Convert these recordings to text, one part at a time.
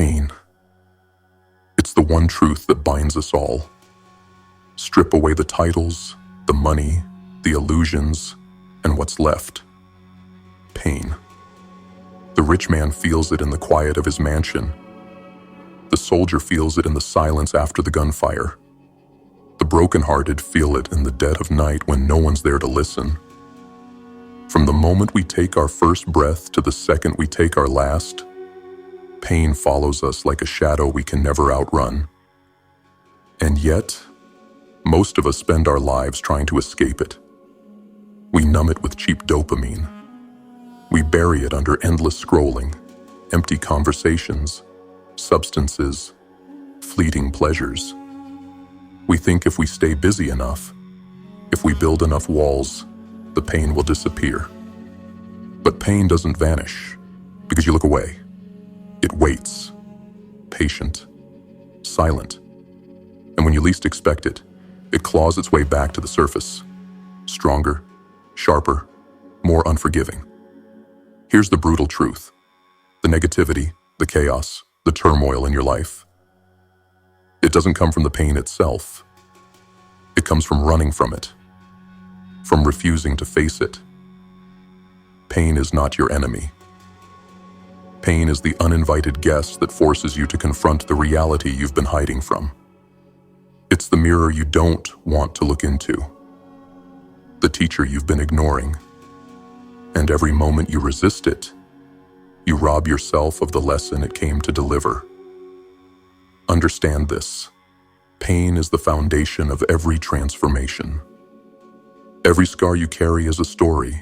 pain. It's the one truth that binds us all. Strip away the titles, the money, the illusions, and what's left? Pain. The rich man feels it in the quiet of his mansion. The soldier feels it in the silence after the gunfire. The brokenhearted feel it in the dead of night when no one's there to listen. From the moment we take our first breath to the second we take our last, pain follows us like a shadow we can never outrun. And yet, most of us spend our lives trying to escape it. We numb it with cheap dopamine. We bury it under endless scrolling, empty conversations, substances, fleeting pleasures. We think if we stay busy enough, if we build enough walls, the pain will disappear. But pain doesn't vanish because you look away. It waits, patient, silent. And when you least expect it, it claws its way back to the surface, stronger, sharper, more unforgiving. Here's the brutal truth. The negativity, the chaos, the turmoil in your life, it doesn't come from the pain itself. It comes from running from it, from refusing to face it. Pain is not your enemy. Pain is the uninvited guest that forces you to confront the reality you've been hiding from. It's the mirror you don't want to look into, the teacher you've been ignoring. And every moment you resist it, you rob yourself of the lesson it came to deliver. Understand this. Pain is the foundation of every transformation. Every scar you carry is a story.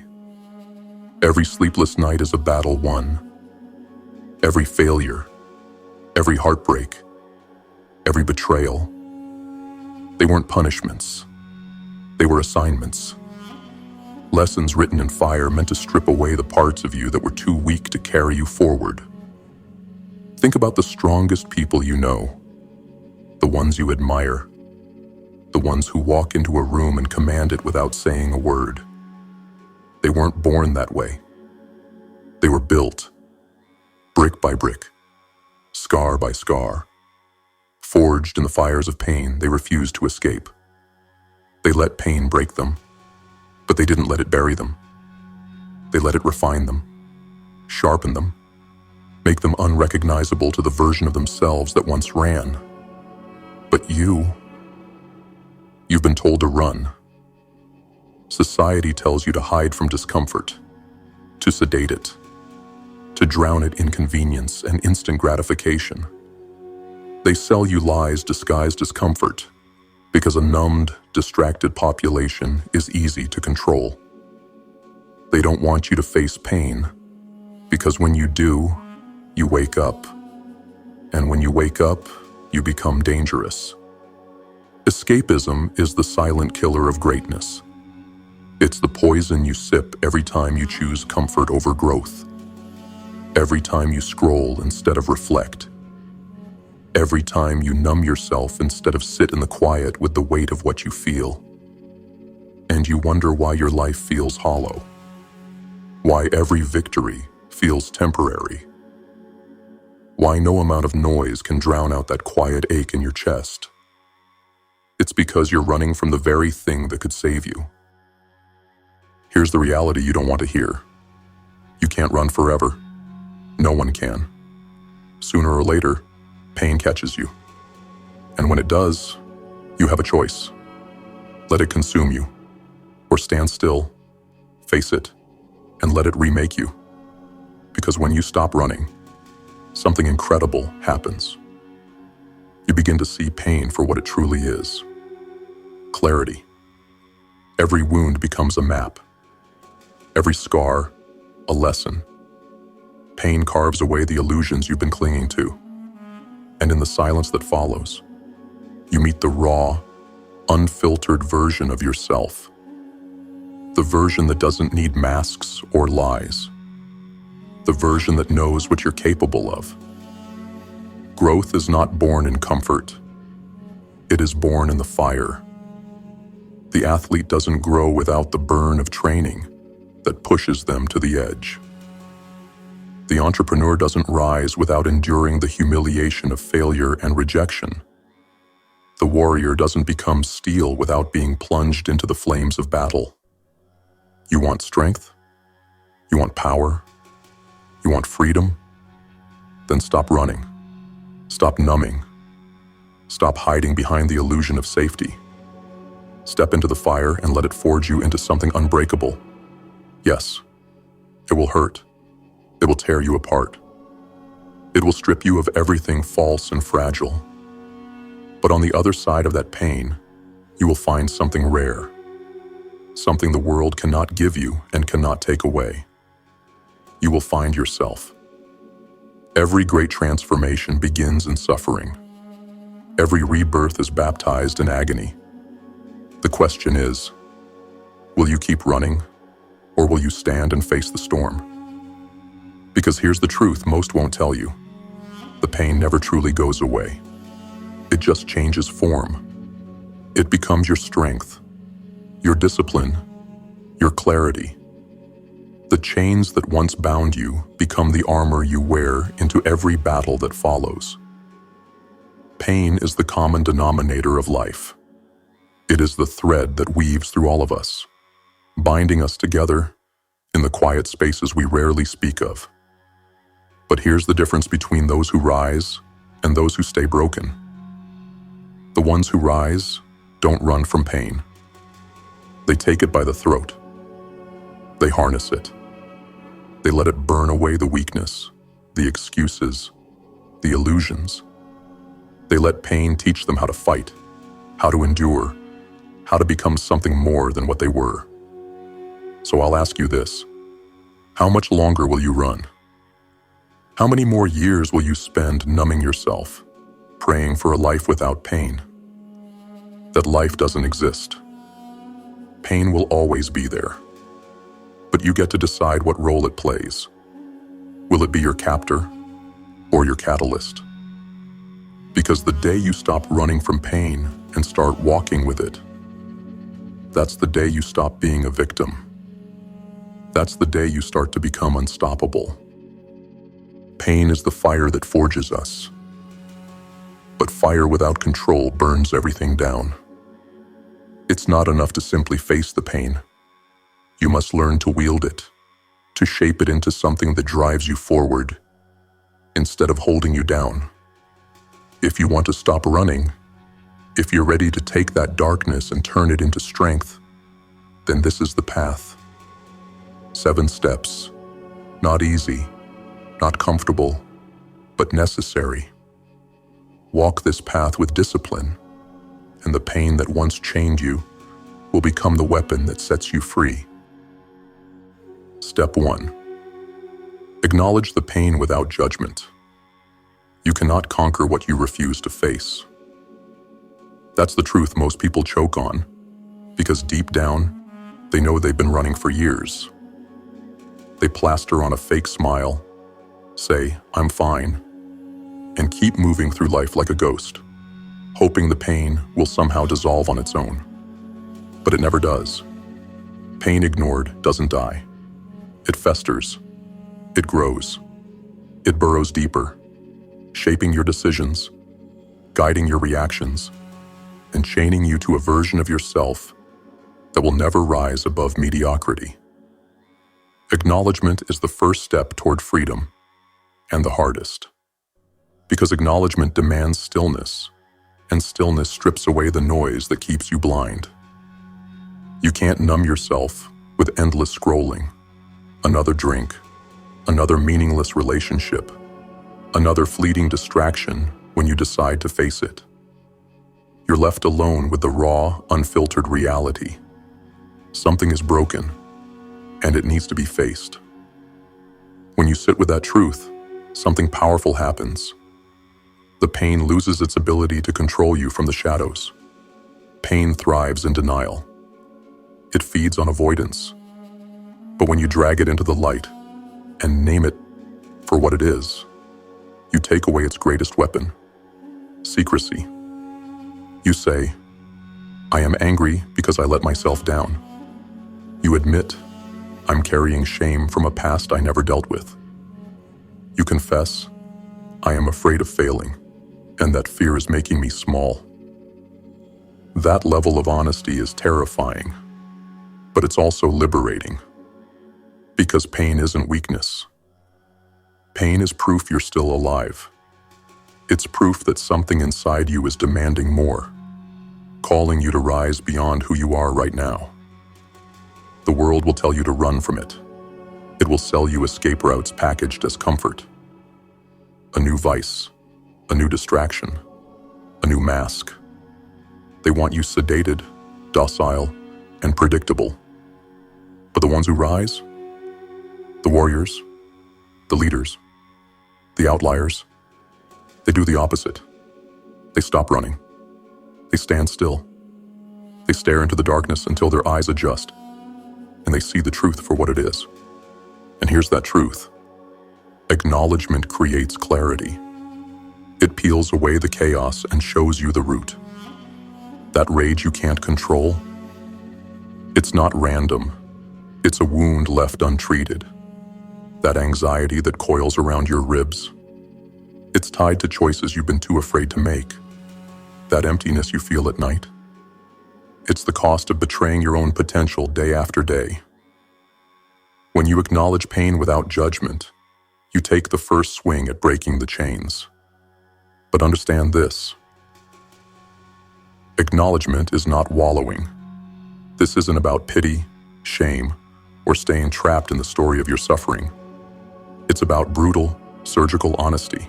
Every sleepless night is a battle won. Every failure, every heartbreak, every betrayal, they weren't punishments. They were assignments. Lessons written in fire meant to strip away the parts of you that were too weak to carry you forward. Think about the strongest people you know, the ones you admire, the ones who walk into a room and command it without saying a word. They weren't born that way. They were built, brick by brick, scar by scar. Forged in the fires of pain, they refused to escape. They let pain break them, but they didn't let it bury them. They let it refine them, sharpen them, make them unrecognizable to the version of themselves that once ran. But you've been told to run. Society tells you to hide from discomfort, to sedate it, to drown it in convenience and instant gratification. They sell you lies disguised as comfort because a numbed, distracted population is easy to control. They don't want you to face pain because when you do, you wake up. And when you wake up, you become dangerous. Escapism is the silent killer of greatness. It's the poison you sip every time you choose comfort over growth. Every time you scroll instead of reflect. Every time you numb yourself instead of sit in the quiet with the weight of what you feel. And you wonder why your life feels hollow. Why every victory feels temporary. Why no amount of noise can drown out that quiet ache in your chest. It's because you're running from the very thing that could save you. Here's the reality you don't want to hear. You can't run forever. No one can. Sooner or later, pain catches you. And when it does, you have a choice. Let it consume you, or stand still, face it, and let it remake you. Because when you stop running, something incredible happens. You begin to see pain for what it truly is. Clarity. Every wound becomes a map. Every scar, a lesson. Pain carves away the illusions you've been clinging to. And in the silence that follows, you meet the raw, unfiltered version of yourself. The version that doesn't need masks or lies. The version that knows what you're capable of. Growth is not born in comfort. It is born in the fire. The athlete doesn't grow without the burn of training that pushes them to the edge. The entrepreneur doesn't rise without enduring the humiliation of failure and rejection. The warrior doesn't become steel without being plunged into the flames of battle. You want strength? You want power? You want freedom? Then stop running. Stop numbing. Stop hiding behind the illusion of safety. Step into the fire and let it forge you into something unbreakable. Yes, it will hurt. It will tear you apart. It will strip you of everything false and fragile. But on the other side of that pain, you will find something rare, something the world cannot give you and cannot take away. You will find yourself. Every great transformation begins in suffering. Every rebirth is baptized in agony. The question is, will you keep running, or will you stand and face the storm? Because here's the truth most won't tell you. The pain never truly goes away. It just changes form. It becomes your strength, your discipline, your clarity. The chains that once bound you become the armor you wear into every battle that follows. Pain is the common denominator of life. It is the thread that weaves through all of us, binding us together in the quiet spaces we rarely speak of. But here's the difference between those who rise and those who stay broken. The ones who rise don't run from pain. They take it by the throat. They harness it. They let it burn away the weakness, the excuses, the illusions. They let pain teach them how to fight, how to endure, how to become something more than what they were. So I'll ask you this: how much longer will you run? How many more years will you spend numbing yourself, praying for a life without pain? That life doesn't exist. Pain will always be there. But you get to decide what role it plays. Will it be your captor or your catalyst? Because the day you stop running from pain and start walking with it, that's the day you stop being a victim. That's the day you start to become unstoppable. Pain is the fire that forges us. But fire without control burns everything down. It's not enough to simply face the pain. You must learn to wield it, to shape it into something that drives you forward, instead of holding you down. If you want to stop running, if you're ready to take that darkness and turn it into strength, then this is the path. 7 steps, not easy, not comfortable, but necessary. Walk this path with discipline, and the pain that once chained you will become the weapon that sets you free. Step 1. Acknowledge the pain without judgment. You cannot conquer what you refuse to face. That's the truth most people choke on, because deep down, they know they've been running for years. They plaster on a fake smile, say, "I'm fine," and keep moving through life like a ghost, hoping the pain will somehow dissolve on its own. But it never does. Pain ignored doesn't die. It festers. It grows. It burrows deeper, shaping your decisions, guiding your reactions, and chaining you to a version of yourself that will never rise above mediocrity. Acknowledgement is the first step toward freedom, and the hardest. Because acknowledgement demands stillness, and stillness strips away the noise that keeps you blind. You can't numb yourself with endless scrolling, another drink, another meaningless relationship, another fleeting distraction when you decide to face it. You're left alone with the raw, unfiltered reality. Something is broken, and it needs to be faced. When you sit with that truth, something powerful happens. The pain loses its ability to control you from the shadows. Pain thrives in denial. It feeds on avoidance. But when you drag it into the light and name it for what it is, you take away its greatest weapon: secrecy. You say, "I am angry because I let myself down." You admit, "I'm carrying shame from a past I never dealt with." You confess, I am afraid of failing, and that fear is making me small. That level of honesty is terrifying, but it's also liberating. Because pain isn't weakness. Pain is proof you're still alive. It's proof that something inside you is demanding more, calling you to rise beyond who you are right now. The world will tell you to run from it. It will sell you escape routes packaged as comfort. A new vice, a new distraction, a new mask. They want you sedated, docile, and predictable. But the ones who rise? The warriors, the leaders, the outliers, they do the opposite. They stop running. They stand still. They stare into the darkness until their eyes adjust, and they see the truth for what it is. And here's that truth. Acknowledgement creates clarity. It peels away the chaos and shows you the root. That rage you can't control, it's not random. It's a wound left untreated. That anxiety that coils around your ribs, it's tied to choices you've been too afraid to make. That emptiness you feel at night, it's the cost of betraying your own potential day after day. When you acknowledge pain without judgment, you take the first swing at breaking the chains. But understand this. Acknowledgement is not wallowing. This isn't about pity, shame, or staying trapped in the story of your suffering. It's about brutal, surgical honesty.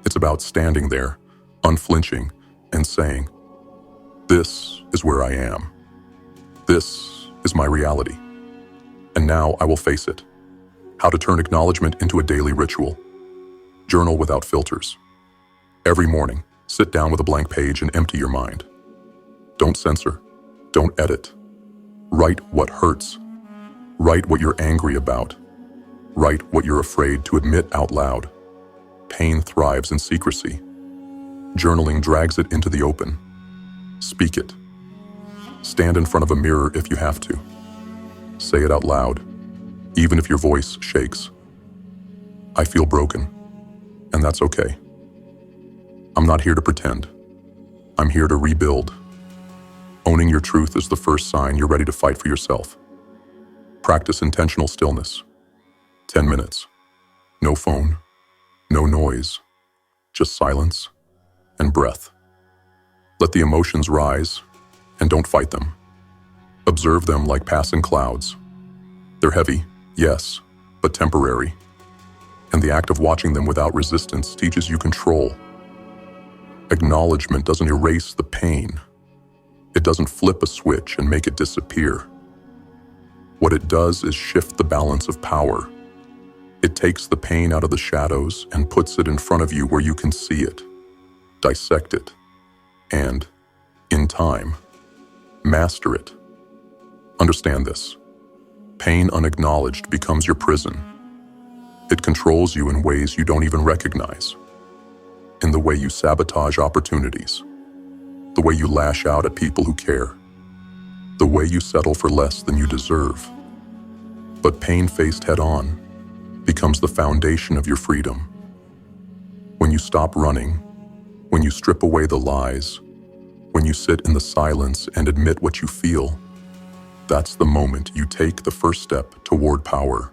It's about standing there, unflinching, and saying, "This is where I am. This is my reality. And now I will face it." How to turn acknowledgement into a daily ritual. Journal without filters. Every morning, sit down with a blank page and empty your mind. Don't censor. Don't edit. Write what hurts. Write what you're angry about. Write what you're afraid to admit out loud. Pain thrives in secrecy. Journaling drags it into the open. Speak it. Stand in front of a mirror if you have to. Say it out loud, even if your voice shakes. I feel broken, and that's okay. I'm not here to pretend. I'm here to rebuild. Owning your truth is the first sign you're ready to fight for yourself. Practice intentional stillness. 10 minutes. No phone, no noise, just silence and breath. Let the emotions rise, and don't fight them. Observe them like passing clouds. They're heavy, yes, but temporary. And the act of watching them without resistance teaches you control. Acknowledgement doesn't erase the pain. It doesn't flip a switch and make it disappear. What it does is shift the balance of power. It takes the pain out of the shadows and puts it in front of you where you can see it, dissect it, and, in time, master it. Understand this. Pain unacknowledged becomes your prison. It controls you in ways you don't even recognize. In the way you sabotage opportunities. The way you lash out at people who care. The way you settle for less than you deserve. But pain faced head-on becomes the foundation of your freedom. When you stop running, when you strip away the lies, when you sit in the silence and admit what you feel, that's the moment you take the first step toward power.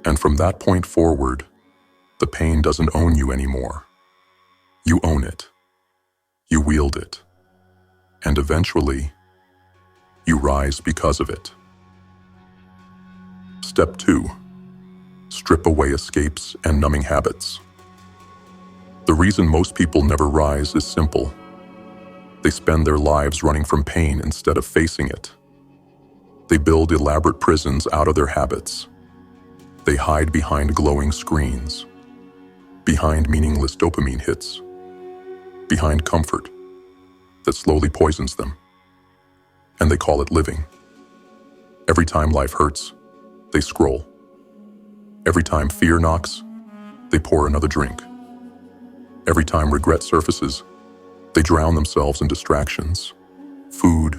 And from that point forward, the pain doesn't own you anymore. You own it. You wield it. And eventually, you rise because of it. Step 2. Strip away escapes and numbing habits. The reason most people never rise is simple. They spend their lives running from pain instead of facing it. They build elaborate prisons out of their habits. They hide behind glowing screens, behind meaningless dopamine hits, behind comfort that slowly poisons them. And they call it living. Every time life hurts, they scroll. Every time fear knocks, they pour another drink. Every time regret surfaces, they drown themselves in distractions, food,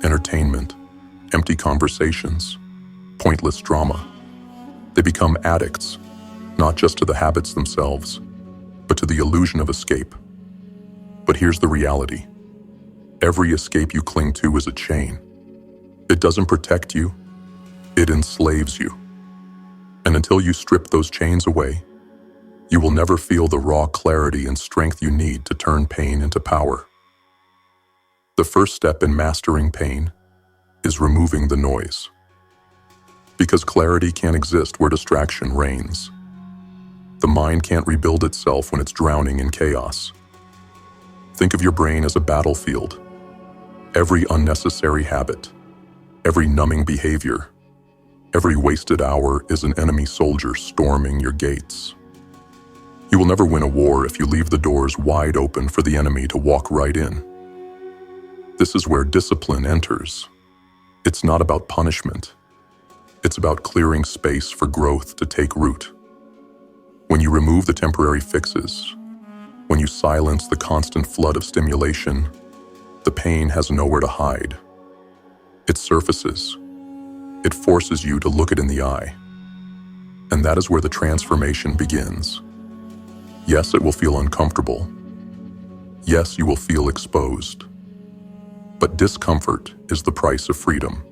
entertainment, empty conversations, pointless drama. They become addicts, not just to the habits themselves, but to the illusion of escape. But here's the reality. Every escape you cling to is a chain. It doesn't protect you, it enslaves you. And until you strip those chains away, you will never feel the raw clarity and strength you need to turn pain into power. The first step in mastering pain is removing the noise. Because clarity can't exist where distraction reigns. The mind can't rebuild itself when it's drowning in chaos. Think of your brain as a battlefield. Every unnecessary habit, every numbing behavior, every wasted hour is an enemy soldier storming your gates. You will never win a war if you leave the doors wide open for the enemy to walk right in. This is where discipline enters. It's not about punishment. It's about clearing space for growth to take root. When you remove the temporary fixes, when you silence the constant flood of stimulation, the pain has nowhere to hide. It surfaces. It forces you to look it in the eye. And that is where the transformation begins. Yes, it will feel uncomfortable. Yes, you will feel exposed. But discomfort is the price of freedom.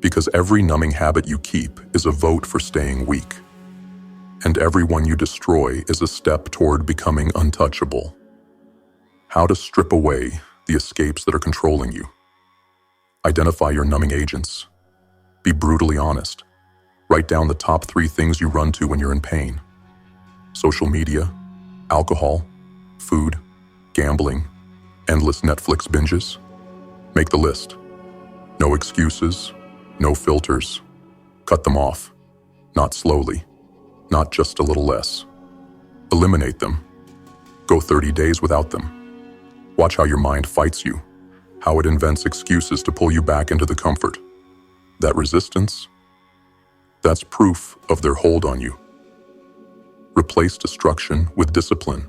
Because every numbing habit you keep is a vote for staying weak. And every one you destroy is a step toward becoming untouchable. How to strip away the escapes that are controlling you. Identify your numbing agents. Be brutally honest. Write down the top 3 things you run to when you're in pain. Social media, alcohol, food, gambling, endless Netflix binges. Make the list. No excuses, no filters. Cut them off. Not slowly, not just a little less. Eliminate them. Go 30 days without them. Watch how your mind fights you, how it invents excuses to pull you back into the comfort. That resistance, that's proof of their hold on you. Replace destruction with discipline.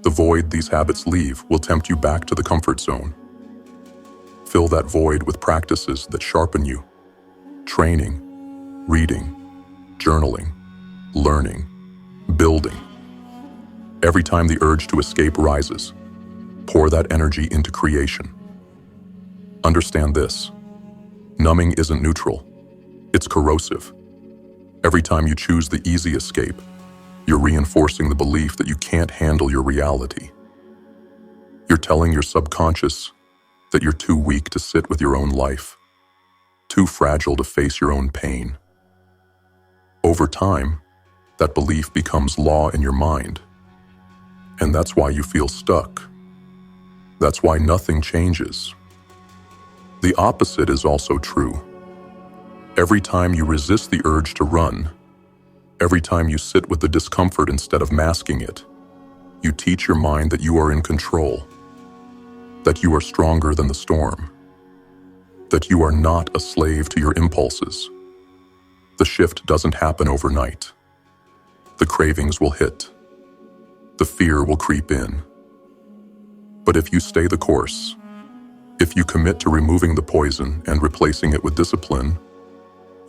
The void these habits leave will tempt you back to the comfort zone. Fill that void with practices that sharpen you. Training, reading, journaling, learning, building. Every time the urge to escape rises, pour that energy into creation. Understand this. Numbing isn't neutral. It's corrosive. Every time you choose the easy escape, you're reinforcing the belief that you can't handle your reality. You're telling your subconscious that you're too weak to sit with your own life, too fragile to face your own pain. Over time, that belief becomes law in your mind. And that's why you feel stuck. That's why nothing changes. The opposite is also true. Every time you resist the urge to run, every time you sit with the discomfort instead of masking it, you teach your mind that you are in control, that you are stronger than the storm, that you are not a slave to your impulses. The shift doesn't happen overnight. The cravings will hit. The fear will creep in. But if you stay the course, if you commit to removing the poison and replacing it with discipline,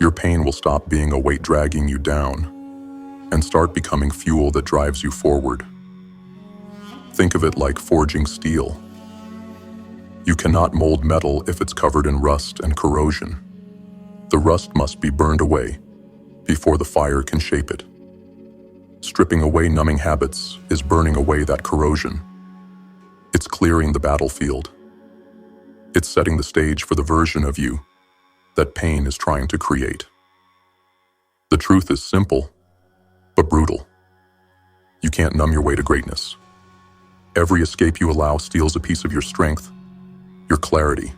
your pain will stop being a weight dragging you down and start becoming fuel that drives you forward. Think of it like forging steel. You cannot mold metal if it's covered in rust and corrosion. The rust must be burned away before the fire can shape it. Stripping away numbing habits is burning away that corrosion. It's clearing the battlefield. It's setting the stage for the version of you that pain is trying to create. The truth is simple, but brutal. You can't numb your way to greatness. Every escape you allow steals a piece of your strength, your clarity,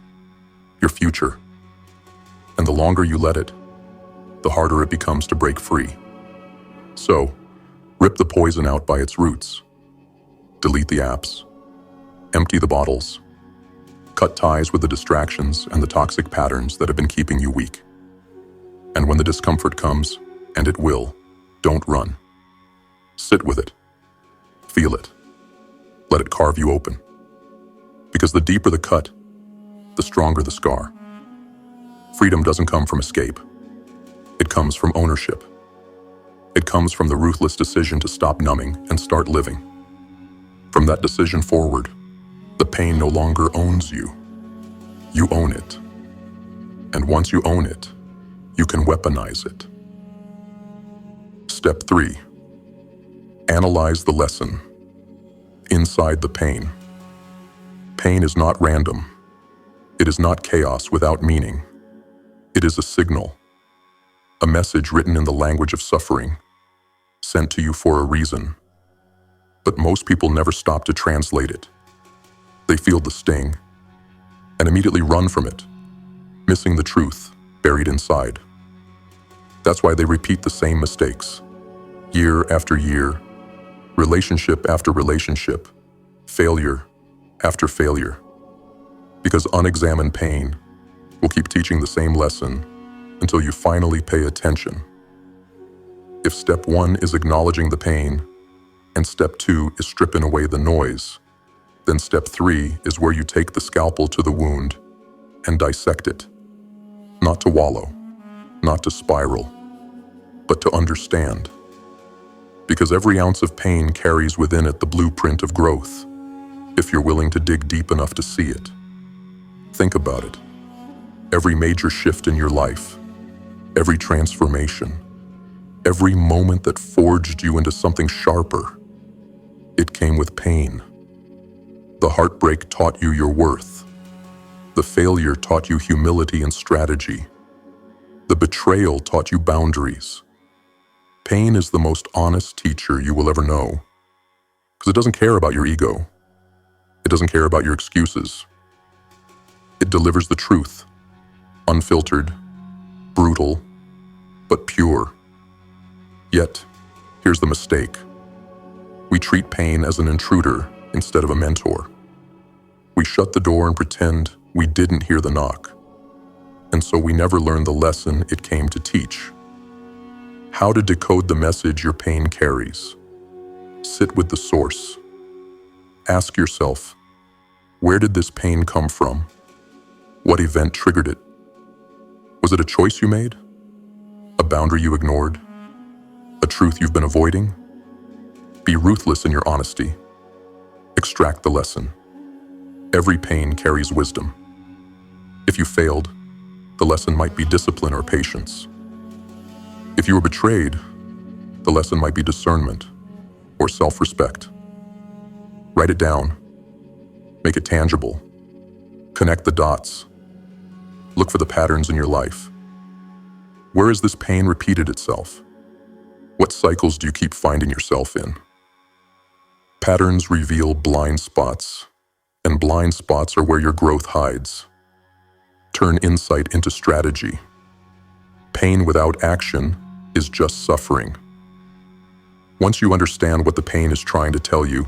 your future. And the longer you let it, the harder it becomes to break free. So, rip the poison out by its roots. Delete the apps. Empty the bottles. Cut ties with the distractions and the toxic patterns that have been keeping you weak. And when the discomfort comes, and it will, don't run. Sit with it. Feel it. Let it carve you open. Because the deeper the cut, the stronger the scar. Freedom doesn't come from escape. It comes from ownership. It comes from the ruthless decision to stop numbing and start living. From that decision forward, the pain no longer owns you. You own it. And once you own it, you can weaponize it. Step 3. Analyze the lesson. Inside the pain. Pain is not random. It is not chaos without meaning. It is a signal, a message written in the language of suffering, sent to you for a reason. But most people never stop to translate it. They feel the sting and immediately run from it, missing the truth buried inside. That's why they repeat the same mistakes, year after year, relationship after relationship, failure after failure. Because unexamined pain will keep teaching the same lesson until you finally pay attention. If step 1 is acknowledging the pain, and step 2 is stripping away the noise, then step 3 is where you take the scalpel to the wound and dissect it. Not to wallow, not to spiral, but to understand. Because every ounce of pain carries within it the blueprint of growth, if you're willing to dig deep enough to see it. Think about it. Every major shift in your life, every transformation, every moment that forged you into something sharper, it came with pain. The heartbreak taught you your worth. The failure taught you humility and strategy. The betrayal taught you boundaries. Pain is the most honest teacher you will ever know, because it doesn't care about your ego. It doesn't care about your excuses. It delivers the truth, unfiltered, brutal, but pure. Yet, here's the mistake. We treat pain as an intruder instead of a mentor. We shut the door and pretend we didn't hear the knock. And so we never learn the lesson it came to teach. How to decode the message your pain carries. Sit with the source. Ask yourself, where did this pain come from? What event triggered it? Was it a choice you made? A boundary you ignored? A truth you've been avoiding? Be ruthless in your honesty. Extract the lesson. Every pain carries wisdom. If you failed, the lesson might be discipline or patience. If you were betrayed, the lesson might be discernment or self-respect. Write it down. Make it tangible. Connect the dots. Look for the patterns in your life. Where has this pain repeated itself? What cycles do you keep finding yourself in? Patterns reveal blind spots, and blind spots are where your growth hides. Turn insight into strategy. Pain without action is just suffering. Once you understand what the pain is trying to tell you,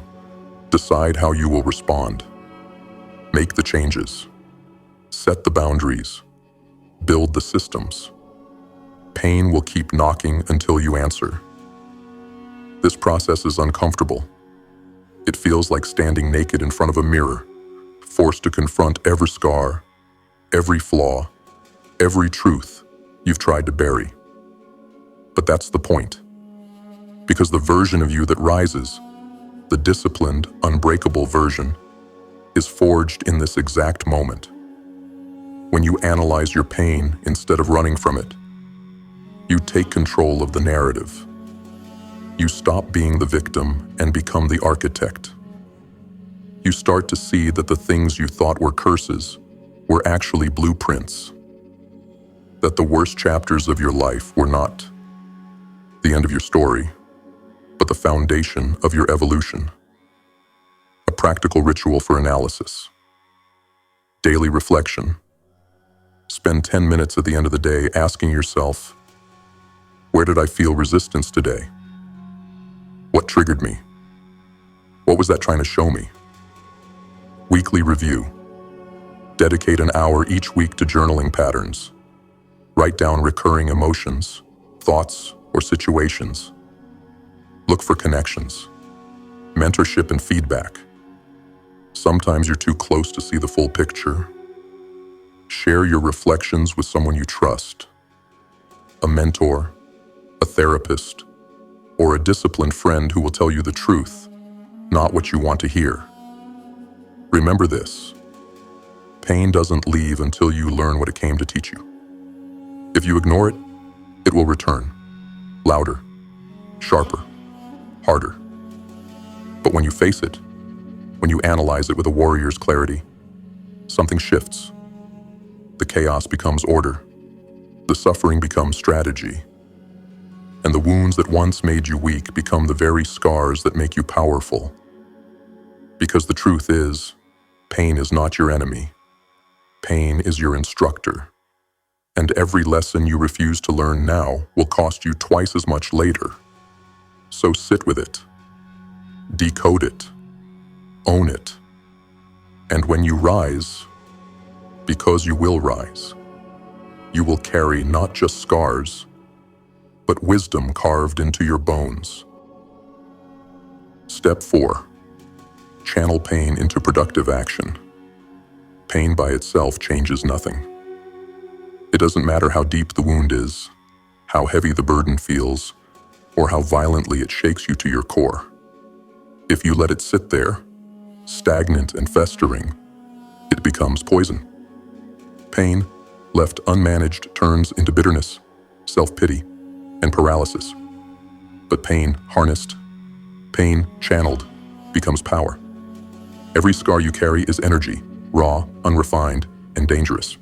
decide how you will respond. Make the changes. Set the boundaries. Build the systems. Pain will keep knocking until you answer. This process is uncomfortable. It feels like standing naked in front of a mirror, forced to confront every scar, every flaw, every truth you've tried to bury. But that's the point. Because the version of you that rises, the disciplined, unbreakable version, is forged in this exact moment. When you analyze your pain instead of running from it, you take control of the narrative. You stop being the victim and become the architect. You start to see that the things you thought were curses were actually blueprints. That the worst chapters of your life were not the end of your story, but the foundation of your evolution. A practical ritual for analysis. Daily reflection. Spend 10 minutes at the end of the day asking yourself, where did I feel resistance today? What triggered me? What was that trying to show me? Weekly review. Dedicate an hour each week to journaling patterns. Write down recurring emotions, thoughts, or situations. Look for connections. Mentorship and feedback. Sometimes you're too close to see the full picture. Share your reflections with someone you trust. A mentor, a therapist, or a disciplined friend who will tell you the truth, not what you want to hear. Remember this: pain doesn't leave until you learn what it came to teach you. If you ignore it, it will return, louder, sharper, harder. But when you face it, when you analyze it with a warrior's clarity, something shifts. The chaos becomes order, the suffering becomes strategy, and the wounds that once made you weak become the very scars that make you powerful. Because the truth is, pain is not your enemy. Pain is your instructor. And every lesson you refuse to learn now will cost you twice as much later. So sit with it, decode it, own it. And when you rise, because you will rise, you will carry not just scars, but wisdom carved into your bones. Step 4. Channel pain into productive action. Pain by itself changes nothing. It doesn't matter how deep the wound is, how heavy the burden feels, or how violently it shakes you to your core. If you let it sit there, stagnant and festering, it becomes poison. Pain, left unmanaged, turns into bitterness, self-pity, and paralysis. But pain harnessed, pain channeled, becomes power. Every scar you carry is energy, raw, unrefined, and dangerous.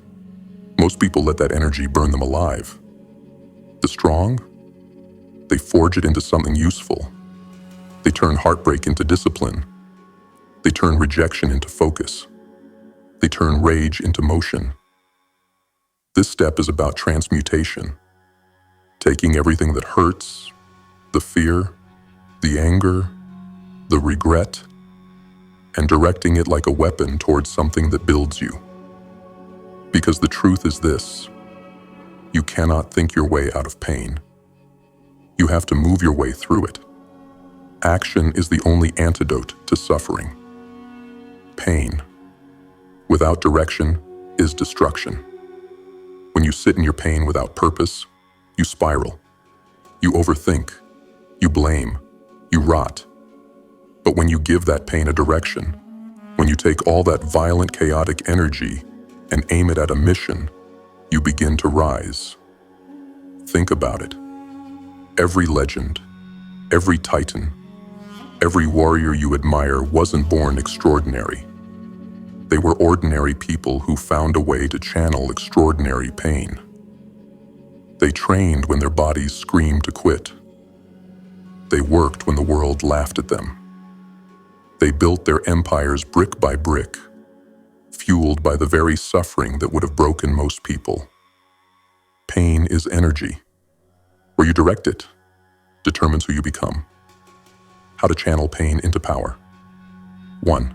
Most people let that energy burn them alive. The strong, they forge it into something useful. They turn heartbreak into discipline. They turn rejection into focus. They turn rage into motion. This step is about transmutation, taking everything that hurts, the fear, the anger, the regret, and directing it like a weapon towards something that builds you. Because the truth is this: you cannot think your way out of pain. You have to move your way through it. Action is the only antidote to suffering. Pain, without direction, is destruction. When you sit in your pain without purpose, you spiral. You overthink. You blame. You rot. But when you give that pain a direction, when you take all that violent, chaotic energy and aim it at a mission, you begin to rise. Think about it. Every legend, every titan, every warrior you admire wasn't born extraordinary. They were ordinary people who found a way to channel extraordinary pain. They trained when their bodies screamed to quit. They worked when the world laughed at them. They built their empires brick by brick, fueled by the very suffering that would have broken most people. Pain is energy. Where you direct it determines who you become. How to channel pain into power. 1.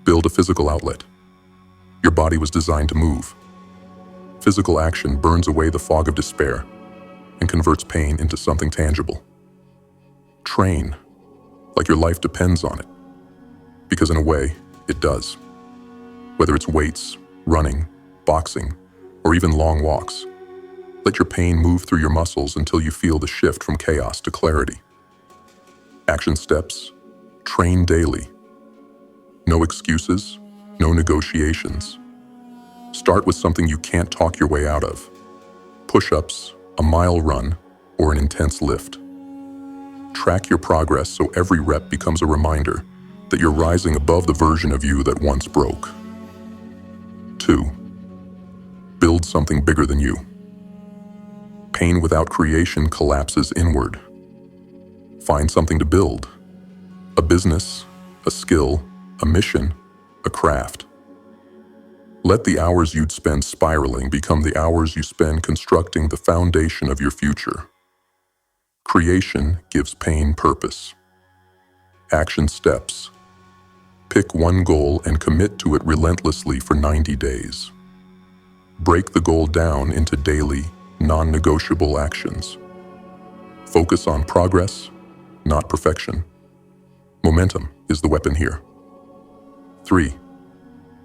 Build a physical outlet. Your body was designed to move. Physical action burns away the fog of despair and converts pain into something tangible. Train, like your life depends on it, because in a way, it does. Whether it's weights, running, boxing, or even long walks, let your pain move through your muscles until you feel the shift from chaos to clarity. Action steps: train daily. No excuses, no negotiations. Start with something you can't talk your way out of. Push-ups, a mile run, or an intense lift. Track your progress so every rep becomes a reminder that you're rising above the version of you that once broke. 2. Build something bigger than you. Pain without creation collapses inward. Find something to build. A business, a skill, a mission, a craft. Let the hours you'd spend spiraling become the hours you spend constructing the foundation of your future. Creation gives pain purpose. Action steps: pick one goal and commit to it relentlessly for 90 days. Break the goal down into daily, non-negotiable actions. Focus on progress, not perfection. Momentum is the weapon here. 3.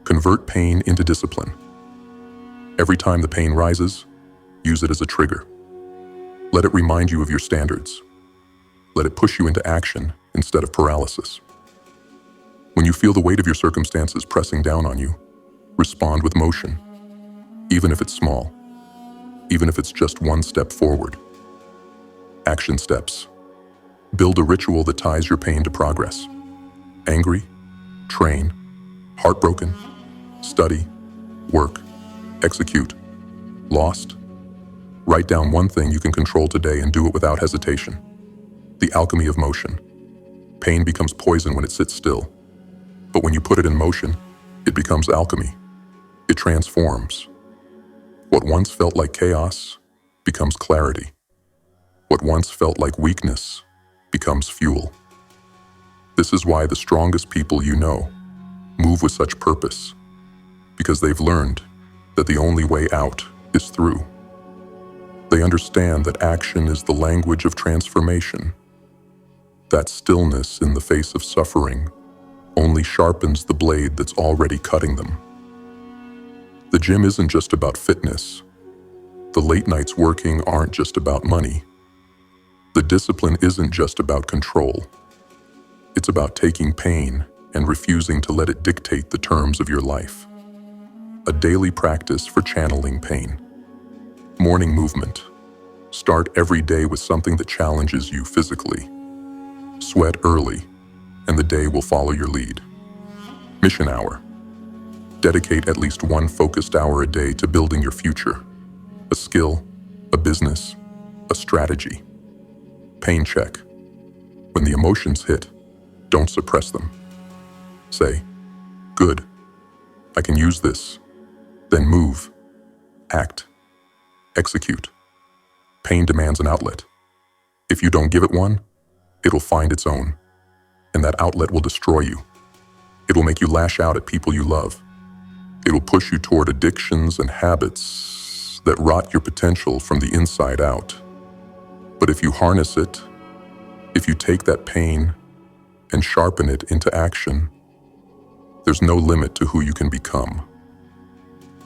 Convert pain into discipline. Every time the pain rises, use it as a trigger. Let it remind you of your standards. Let it push you into action instead of paralysis. When you feel the weight of your circumstances pressing down on you, respond with motion, even if it's small, even if it's just one step forward. Action steps. Build a ritual that ties your pain to progress. Angry, train. Heartbroken, study, work, execute. Lost, write down one thing you can control today and do it without hesitation. The alchemy of motion. Pain becomes poison when it sits still. But when you put it in motion, it becomes alchemy. It transforms. What once felt like chaos becomes clarity. What once felt like weakness becomes fuel. This is why the strongest people you know move with such purpose, because they've learned that the only way out is through. They understand that action is the language of transformation. That stillness in the face of suffering only sharpens the blade that's already cutting them. The gym isn't just about fitness. The late nights working aren't just about money. The discipline isn't just about control. It's about taking pain and refusing to let it dictate the terms of your life. A daily practice for channeling pain. Morning movement. Start every day with something that challenges you physically. Sweat early, and the day will follow your lead. Mission hour. Dedicate at least one focused hour a day to building your future. A skill, a business, a strategy. Pain check. When the emotions hit, don't suppress them. Say, good, I can use this. Then move, act, execute. Pain demands an outlet. If you don't give it one, it'll find its own, and that outlet will destroy you. It will make you lash out at people you love. It will push you toward addictions and habits that rot your potential from the inside out. But if you harness it, if you take that pain and sharpen it into action, there's no limit to who you can become.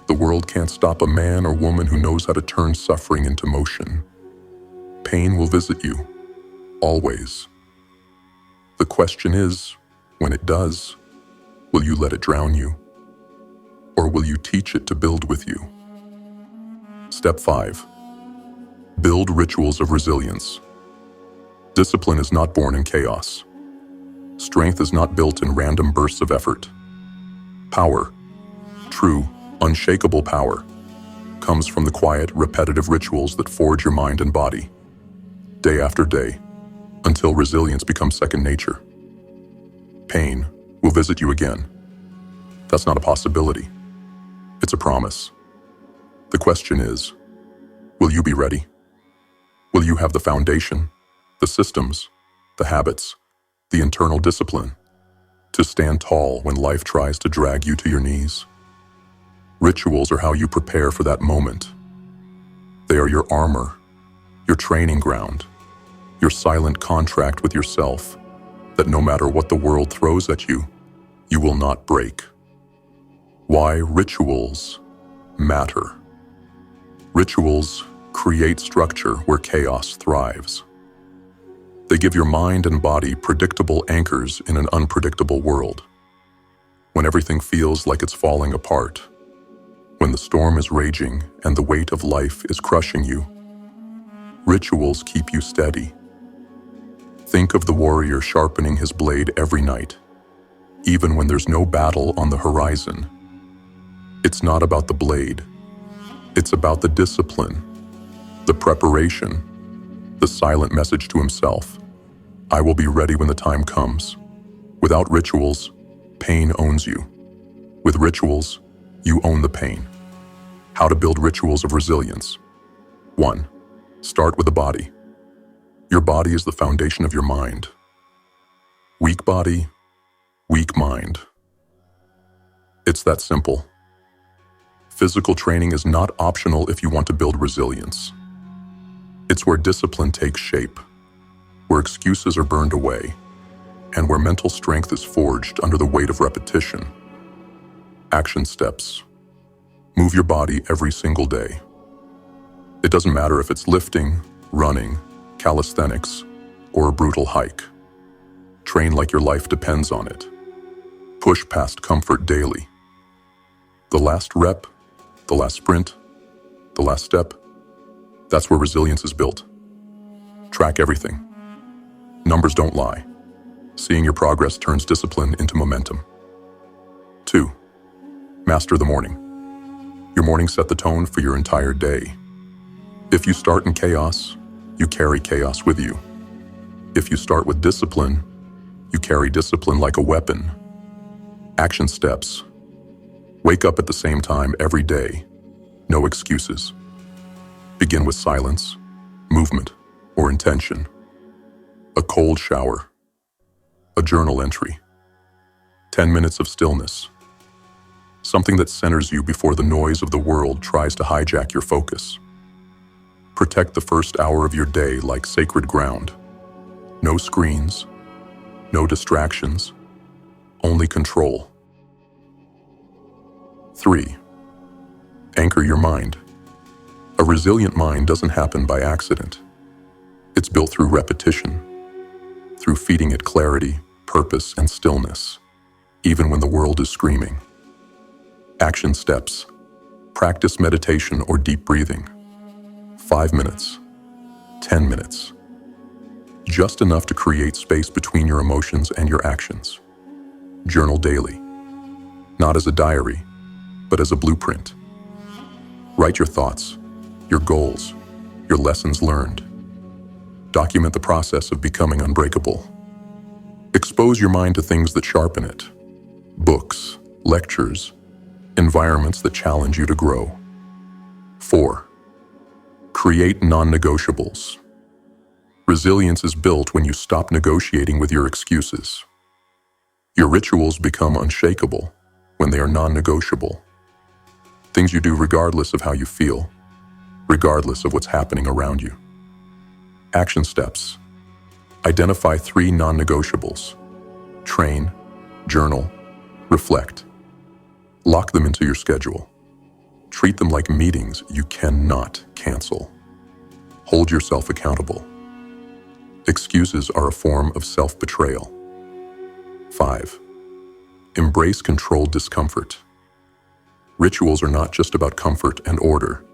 The world can't stop a man or woman who knows how to turn suffering into motion. Pain will visit you, always. The question is, when it does, will you let it drown you? Or will you teach it to build with you? Step 5. Build rituals of resilience. Discipline is not born in chaos. Strength is not built in random bursts of effort. Power, true, unshakable power, comes from the quiet, repetitive rituals that forge your mind and body, day after day, until resilience becomes second nature. Pain will visit you again. That's not a possibility. It's a promise. The question is, will you be ready? Will you have the foundation, the systems, the habits, the internal discipline to stand tall when life tries to drag you to your knees? Rituals are how you prepare for that moment. They are your armor, your training ground, your silent contract with yourself that no matter what the world throws at you, you will not break. Why rituals matter. Rituals create structure where chaos thrives. They give your mind and body predictable anchors in an unpredictable world. When everything feels like it's falling apart, when the storm is raging and the weight of life is crushing you, rituals keep you steady. Think of the warrior sharpening his blade every night, even when there's no battle on the horizon. It's not about the blade. It's about the discipline, the preparation, the silent message to himself. I will be ready when the time comes. Without rituals, pain owns you. With rituals, you own the pain. How to build rituals of resilience. 1. Start with the body. Your body is the foundation of your mind. Weak body, weak mind. It's that simple. Physical training is not optional if you want to build resilience. It's where discipline takes shape, where excuses are burned away, and where mental strength is forged under the weight of repetition. Action steps. Move your body every single day. It doesn't matter if it's lifting, running, calisthenics, or a brutal hike. Train like your life depends on it. Push past comfort daily. The last rep, the last sprint, the last step, that's where resilience is built. Track everything. Numbers don't lie. Seeing your progress turns discipline into momentum. 2. Master the morning. Your morning set the tone for your entire day. If you start in chaos, you carry chaos with you. If you start with discipline, you carry discipline like a weapon. Action steps. Wake up at the same time every day. No excuses. Begin with silence, movement, or intention. A cold shower. A journal entry. 10 minutes of stillness. Something that centers you before the noise of the world tries to hijack your focus. Protect the first hour of your day like sacred ground. No screens, no distractions, only control. 3. Anchor your mind. A resilient mind doesn't happen by accident. It's built through repetition, through feeding it clarity, purpose, and stillness, even when the world is screaming. Action steps. Practice meditation or deep breathing. 5 minutes, 10 minutes. Just enough to create space between your emotions and your actions. Journal daily. Not as a diary, but as a blueprint. Write your thoughts, your goals, your lessons learned. Document the process of becoming unbreakable. Expose your mind to things that sharpen it. Books, lectures, environments that challenge you to grow. 4. Create non-negotiables. Resilience is built when you stop negotiating with your excuses. Your rituals become unshakable when they are non-negotiable. Things you do regardless of how you feel, regardless of what's happening around you. Action steps. Identify 3 non-negotiables. Train, journal, reflect. Lock them into your schedule. Treat them like meetings you cannot cancel. Hold yourself accountable. Excuses are a form of self-betrayal. 5. Embrace controlled discomfort. Rituals are not just about comfort and order.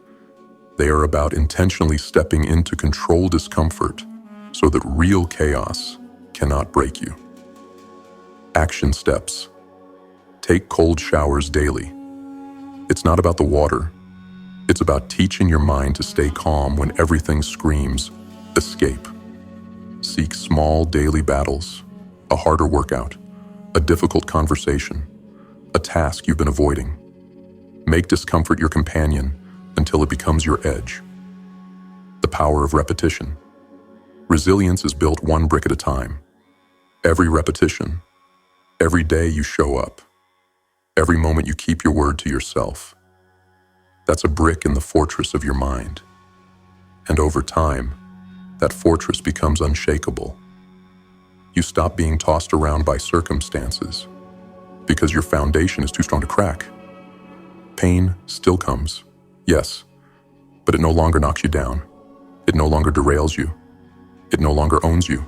They are about intentionally stepping into controlled discomfort so that real chaos cannot break you. Action steps. Take cold showers daily. It's not about the water. It's about teaching your mind to stay calm when everything screams, escape. Seek small daily battles, a harder workout, a difficult conversation, a task you've been avoiding. Make discomfort your companion until it becomes your edge. The power of repetition. Resilience is built one brick at a time. Every repetition, every day you show up, every moment you keep your word to yourself. That's a brick in the fortress of your mind. And over time, that fortress becomes unshakable. You stop being tossed around by circumstances because your foundation is too strong to crack. Pain still comes, yes, but it no longer knocks you down. It no longer derails you. It no longer owns you.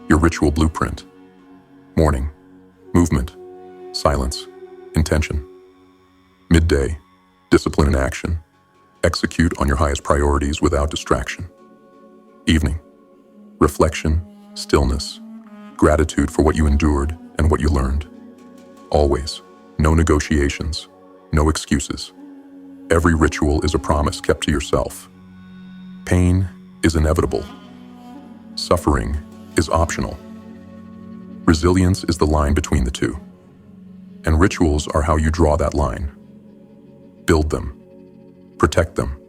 Your ritual blueprint. Morning, movement, silence, intention. Midday, discipline and action. Execute on your highest priorities without distraction. Evening, reflection, stillness, gratitude for what you endured and what you learned. Always, no negotiations, no excuses. Every ritual is a promise kept to yourself. Pain is inevitable. Suffering is optional. Resilience is the line between the two. And rituals are how you draw that line. Build them. Protect them.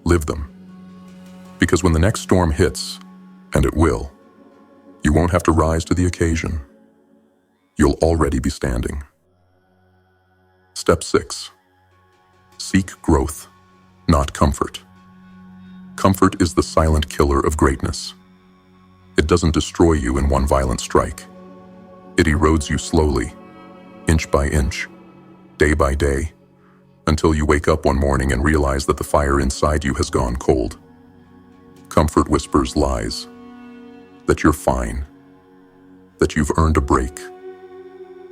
Live them. Because when the next storm hits, and it will, you won't have to rise to the occasion. You'll already be standing. Step 6. Seek growth, not comfort. Comfort is the silent killer of greatness. It doesn't destroy you in one violent strike. It erodes you slowly, inch by inch, day by day, until you wake up one morning and realize that the fire inside you has gone cold. Comfort whispers lies. that you're fine, that you've earned a break,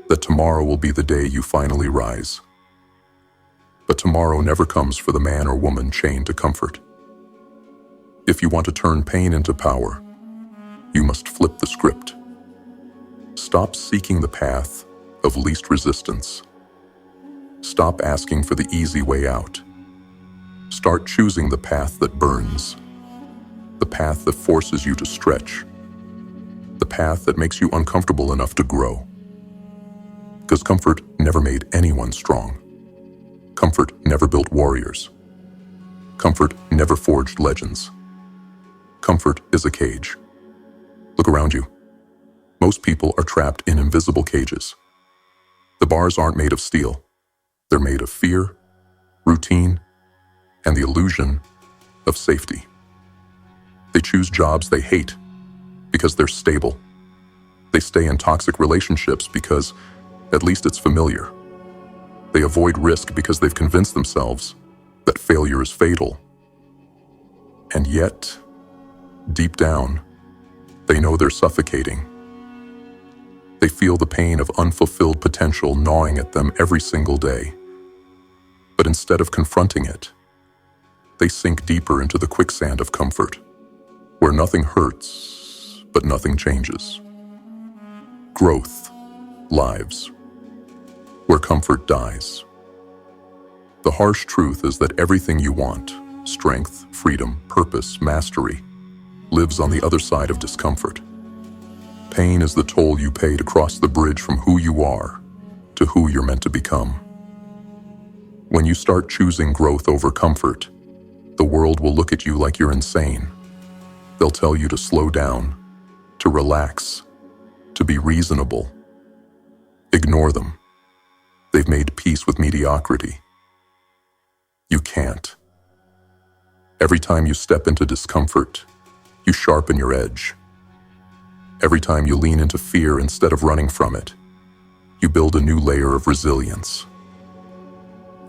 that tomorrow will be the day you finally rise. But tomorrow never comes for the man or woman chained to comfort. If you want to turn pain into power, you must flip the script. Stop seeking the path of least resistance. Stop asking for the easy way out. Start choosing the path that burns, the path that forces you to stretch, the path that makes you uncomfortable enough to grow. Because comfort never made anyone strong. Comfort never built warriors. Comfort never forged legends. Comfort is a cage. Look around you. Most people are trapped in invisible cages. The bars aren't made of steel. They're made of fear, routine, and the illusion of safety. They choose jobs they hate because they're stable. They stay in toxic relationships because at least it's familiar. They avoid risk because they've convinced themselves that failure is fatal. And yet, deep down, they know they're suffocating. They feel the pain of unfulfilled potential gnawing at them every single day. But instead of confronting it, they sink deeper into the quicksand of comfort, where nothing hurts, but nothing changes. Growth lives where comfort dies. The harsh truth is that everything you want, strength, freedom, purpose, mastery, lives on the other side of discomfort. Pain is the toll you pay to cross the bridge from who you are to who you're meant to become. When you start choosing growth over comfort, the world will look at you like you're insane. They'll tell you to slow down, to relax, to be reasonable. Ignore them. They've made peace with mediocrity. You can't. Every time you step into discomfort, you sharpen your edge. Every time you lean into fear instead of running from it, you build a new layer of resilience.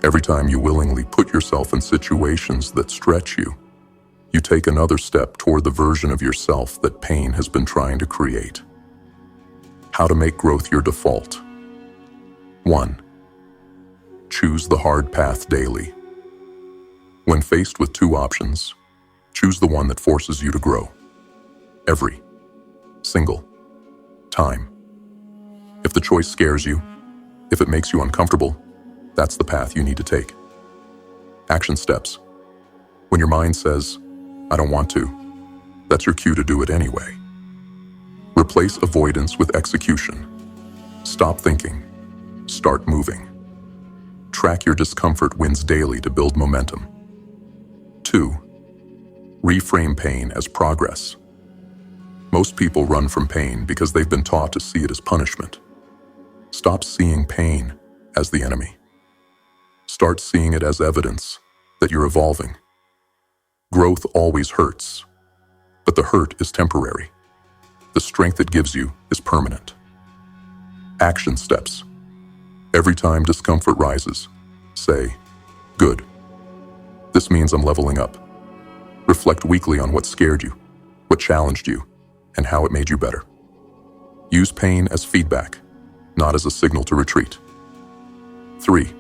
Every time you willingly put yourself in situations that stretch you, you take another step toward the version of yourself that pain has been trying to create. How to make growth your default. 1. Choose the hard path daily. When faced with two options, choose the one that forces you to grow. Every single time. If the choice scares you, if it makes you uncomfortable, that's the path you need to take. Action steps. When your mind says, I don't want to, that's your cue to do it anyway. Replace avoidance with execution. Stop thinking. Start moving. Track your discomfort wins daily to build momentum. 2. Reframe pain as progress. Most people run from pain because they've been taught to see it as punishment. Stop seeing pain as the enemy. Start seeing it as evidence that you're evolving. Growth always hurts, but the hurt is temporary. The strength it gives you is permanent. Action steps. Every time discomfort rises, say, good. This means I'm leveling up. Reflect weekly on what scared you, what challenged you, and how it made you better. Use pain as feedback, not as a signal to retreat. 3.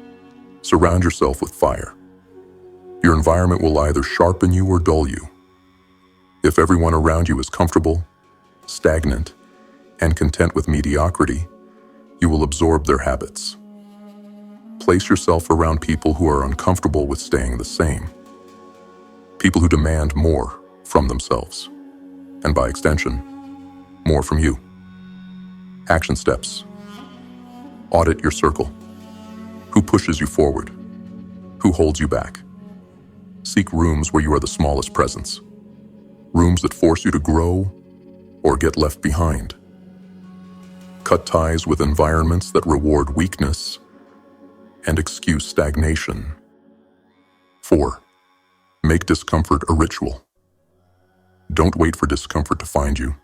Surround yourself with fire. Your environment will either sharpen you or dull you. If everyone around you is comfortable, stagnant, and content with mediocrity, you will absorb their habits. Place yourself around people who are uncomfortable with staying the same. People who demand more from themselves, and by extension, more from you. Action steps. Audit your circle. Who pushes you forward? Who holds you back? Seek rooms where you are the smallest presence. Rooms that force you to grow or get left behind. Cut ties with environments that reward weakness and excuse stagnation. 4. Make discomfort a ritual. Don't wait for discomfort to find you.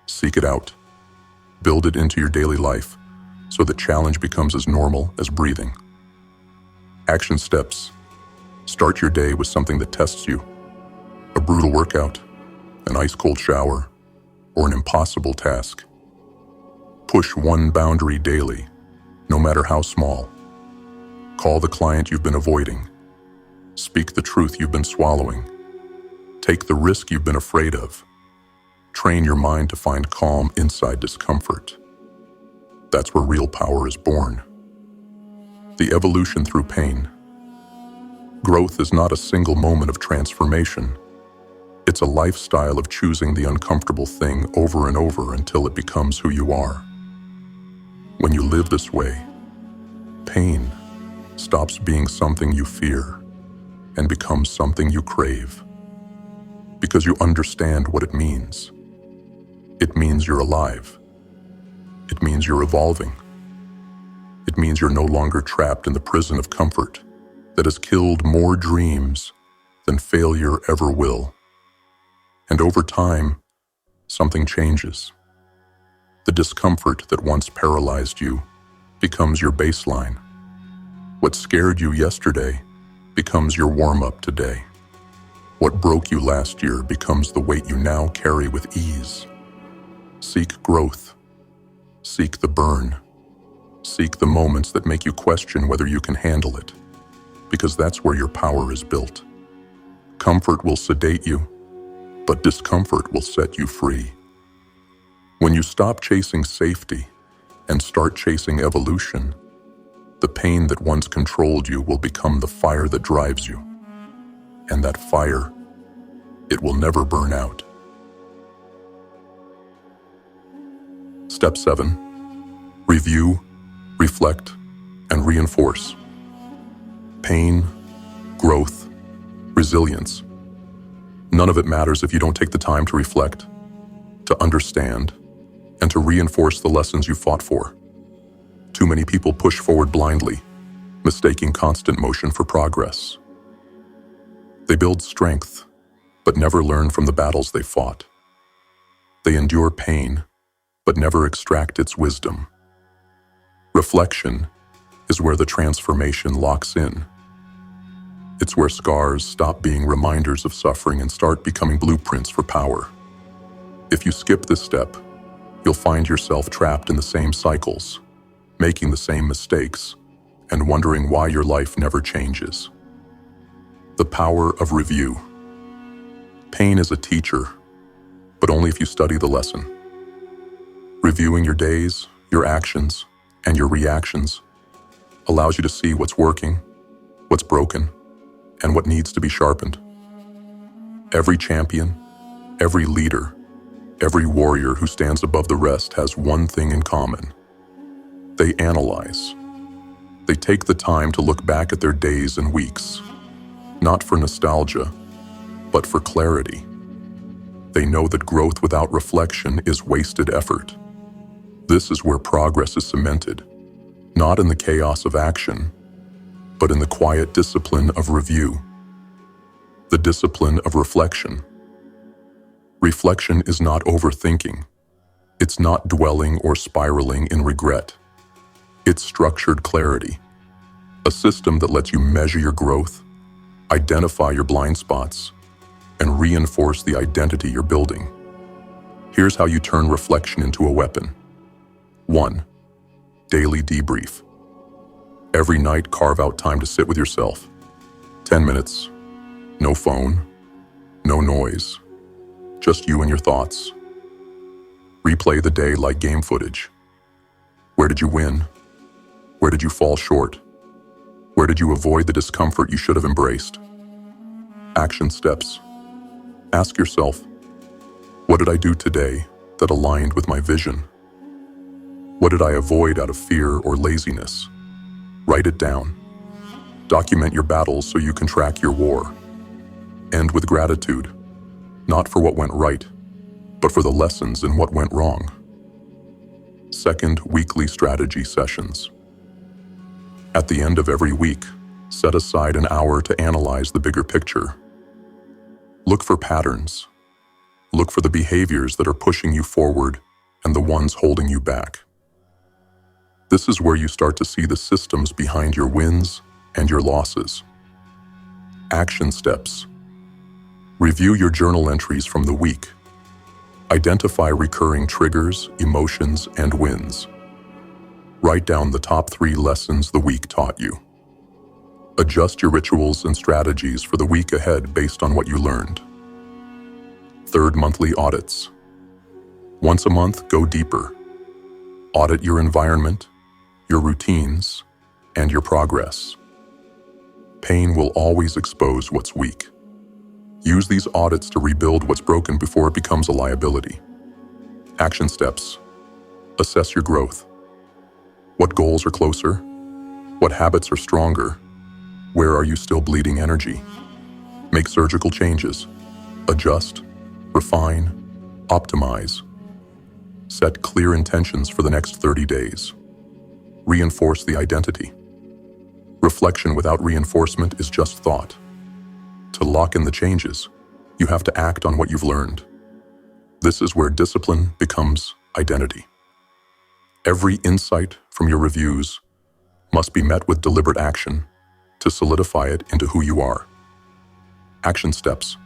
Seek it out. Build it into your daily life so that challenge becomes as normal as breathing. Action steps. Start your day with something that tests you. A brutal workout, an ice-cold shower, or an impossible task. Push one boundary daily, no matter how small. Call the client you've been avoiding. Speak the truth you've been swallowing. Take the risk you've been afraid of. Train your mind to find calm inside discomfort. That's where real power is born. The evolution through pain. Growth is not a single moment of transformation. It's a lifestyle of choosing the uncomfortable thing over and over until it becomes who you are. When you live this way, pain stops being something you fear and becomes something you crave. Because you understand what it means. It means you're alive. It means you're evolving. It means you're no longer trapped in the prison of comfort that has killed more dreams than failure ever will. And over time, something changes. The discomfort that once paralyzed you becomes your baseline. What scared you yesterday becomes your warm-up today. What broke you last year becomes the weight you now carry with ease. Seek growth. Seek the burn. Seek the moments that make you question whether you can handle it, because that's where your power is built. Comfort will sedate you, but discomfort will set you free. When you stop chasing safety and start chasing evolution, the pain that once controlled you will become the fire that drives you. And that fire, it will never burn out. Step 7. Review, reflect, and reinforce. Pain, growth, resilience. None of it matters if you don't take the time to reflect, to understand, and to reinforce the lessons you fought for. Too many people push forward blindly, mistaking constant motion for progress. They build strength, but never learn from the battles they fought. They endure pain, but never extract its wisdom. Reflection is where the transformation locks in. It's where scars stop being reminders of suffering and start becoming blueprints for power. If you skip this step, you'll find yourself trapped in the same cycles, making the same mistakes, and wondering why your life never changes. The power of review. Pain is a teacher, but only if you study the lesson. Reviewing your days, your actions, and your reactions allows you to see what's working, what's broken, and what needs to be sharpened. Every champion, every leader, every warrior who stands above the rest has one thing in common. They analyze. They take the time to look back at their days and weeks, not for nostalgia, but for clarity. They know that growth without reflection is wasted effort. This is where progress is cemented, not in the chaos of action, but in the quiet discipline of review. The discipline of reflection. Reflection is not overthinking. It's not dwelling or spiraling in regret. It's structured clarity, a system that lets you measure your growth, identify your blind spots, and reinforce the identity you're building. Here's how you turn reflection into a weapon. 1. Daily debrief. Every night, carve out time to sit with yourself. 10 minutes. No phone. No noise. Just you and your thoughts. Replay the day like game footage. Where did you win? Where did you fall short? Where did you avoid the discomfort you should have embraced? Action steps. Ask yourself, what did I do today that aligned with my vision? What did I avoid out of fear or laziness? Write it down. Document your battles so you can track your war. End with gratitude, not for what went right, but for the lessons in what went wrong. 2nd, weekly strategy sessions. At the end of every week, set aside an hour to analyze the bigger picture. Look for patterns. Look for the behaviors that are pushing you forward and the ones holding you back. This is where you start to see the systems behind your wins and your losses. Action steps. Review your journal entries from the week. Identify recurring triggers, emotions, and wins. Write down the top 3 lessons the week taught you. Adjust your rituals and strategies for the week ahead based on what you learned. Third, monthly audits. Once a month, go deeper. Audit your environment, your routines, and your progress. Pain will always expose what's weak. Use these audits to rebuild what's broken before it becomes a liability. Action steps. Assess your growth. What goals are closer? What habits are stronger? Where are you still bleeding energy? Make surgical changes. Adjust, refine, optimize. Set clear intentions for the next 30 days. Reinforce the identity. Reflection without reinforcement is just thought. To lock in the changes, you have to act on what you've learned. This is where discipline becomes identity. Every insight from your reviews must be met with deliberate action to solidify it into who you are. Action steps.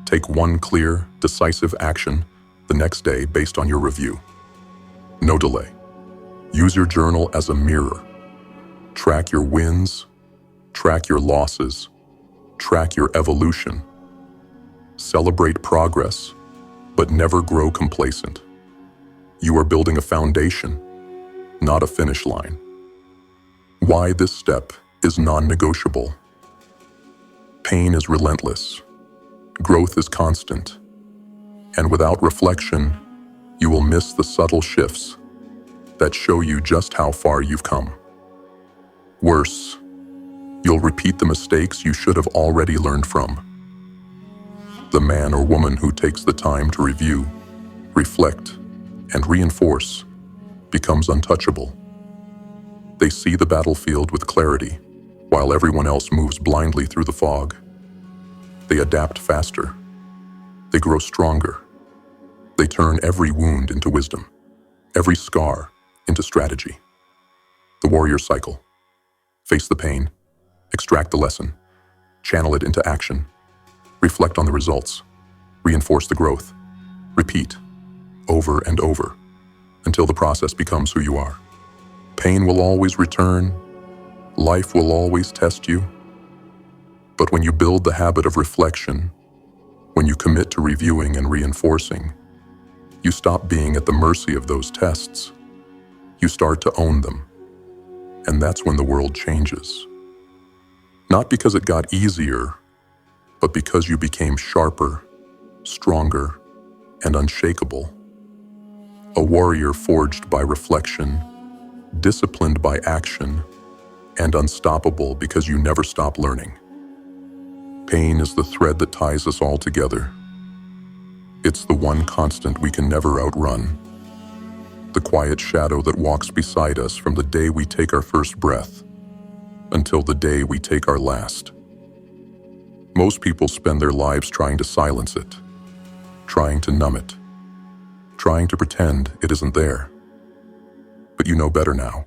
Take one clear, decisive action the next day based on your review. No delay. Use your journal as a mirror. Track your wins, track your losses, track your evolution. Celebrate progress, but never grow complacent. You are building a foundation, not a finish line. Why this step is non-negotiable. Pain is relentless. Growth is constant. And without reflection, you will miss the subtle shifts that show you just how far you've come. Worse, you'll repeat the mistakes you should have already learned from. The man or woman who takes the time to review, reflect, and reinforce becomes untouchable. They see the battlefield with clarity, while everyone else moves blindly through the fog. They adapt faster. They grow stronger. They turn every wound into wisdom, every scar into strategy. The warrior cycle. Face the pain, extract the lesson, channel it into action, reflect on the results, reinforce the growth, repeat, over and over, until the process becomes who you are. Pain will always return, life will always test you, but when you build the habit of reflection, when you commit to reviewing and reinforcing, you stop being at the mercy of those tests. You start to own them, and that's when the world changes. Not because it got easier, but because you became sharper, stronger, and unshakable. A warrior forged by reflection, disciplined by action, and unstoppable because you never stop learning. Pain is the thread that ties us all together. It's the one constant we can never outrun. The quiet shadow that walks beside us from the day we take our first breath until the day we take our last. Most people spend their lives trying to silence it, trying to numb it, trying to pretend it isn't there. But you know better now.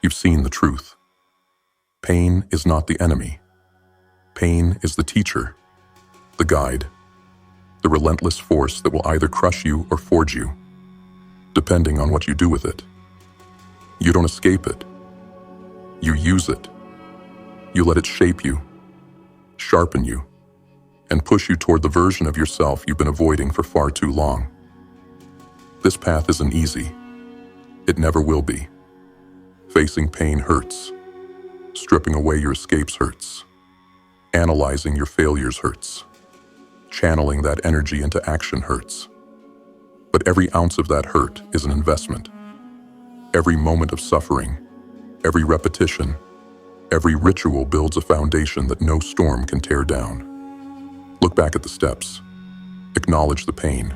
You've seen the truth. Pain is not the enemy. Pain is the teacher, the guide, the relentless force that will either crush you or forge you, depending on what you do with it. You don't escape it. You use it. You let it shape you, sharpen you, and push you toward the version of yourself you've been avoiding for far too long. This path isn't easy. It never will be. Facing pain hurts. Stripping away your escapes hurts. Analyzing your failures hurts. Channeling that energy into action hurts. But every ounce of that hurt is an investment. Every moment of suffering, every repetition, every ritual builds a foundation that no storm can tear down. Look back at the steps. Acknowledge the pain.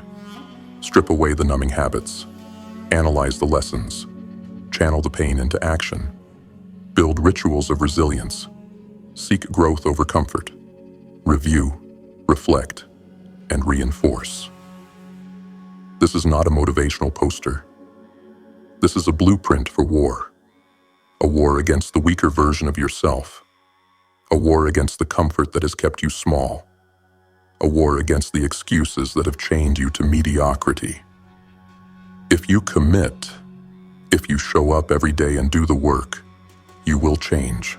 Strip away the numbing habits. Analyze the lessons. Channel the pain into action. Build rituals of resilience. Seek growth over comfort. Review, reflect, and reinforce. This is not a motivational poster. This is a blueprint for war. A war against the weaker version of yourself. A war against the comfort that has kept you small. a war against the excuses that have chained you to mediocrity. If you commit, if you show up every day and do the work, you will change.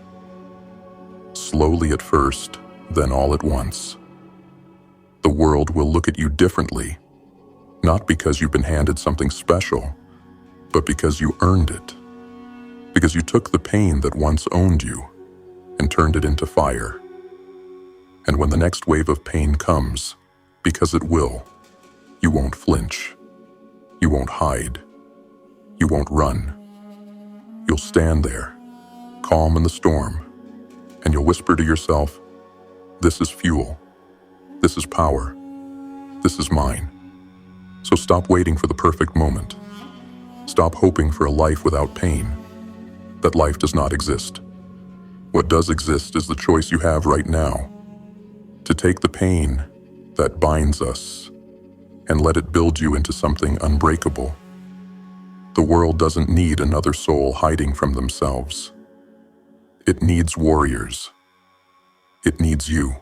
Slowly at first, then all at once. The world will look at you differently, not because you've been handed something special, but because you earned it. Because you took the pain that once owned you and turned it into fire. And when the next wave of pain comes, because it will, you won't flinch. You won't hide. You won't run. You'll stand there, calm in the storm, and you'll whisper to yourself, "This is fuel. This is power. This is mine." So stop waiting for the perfect moment. Stop hoping for a life without pain. That life does not exist. What does exist is the choice you have right now to take the pain that binds us and let it build you into something unbreakable. The world doesn't need another soul hiding from themselves. It needs warriors. It needs you.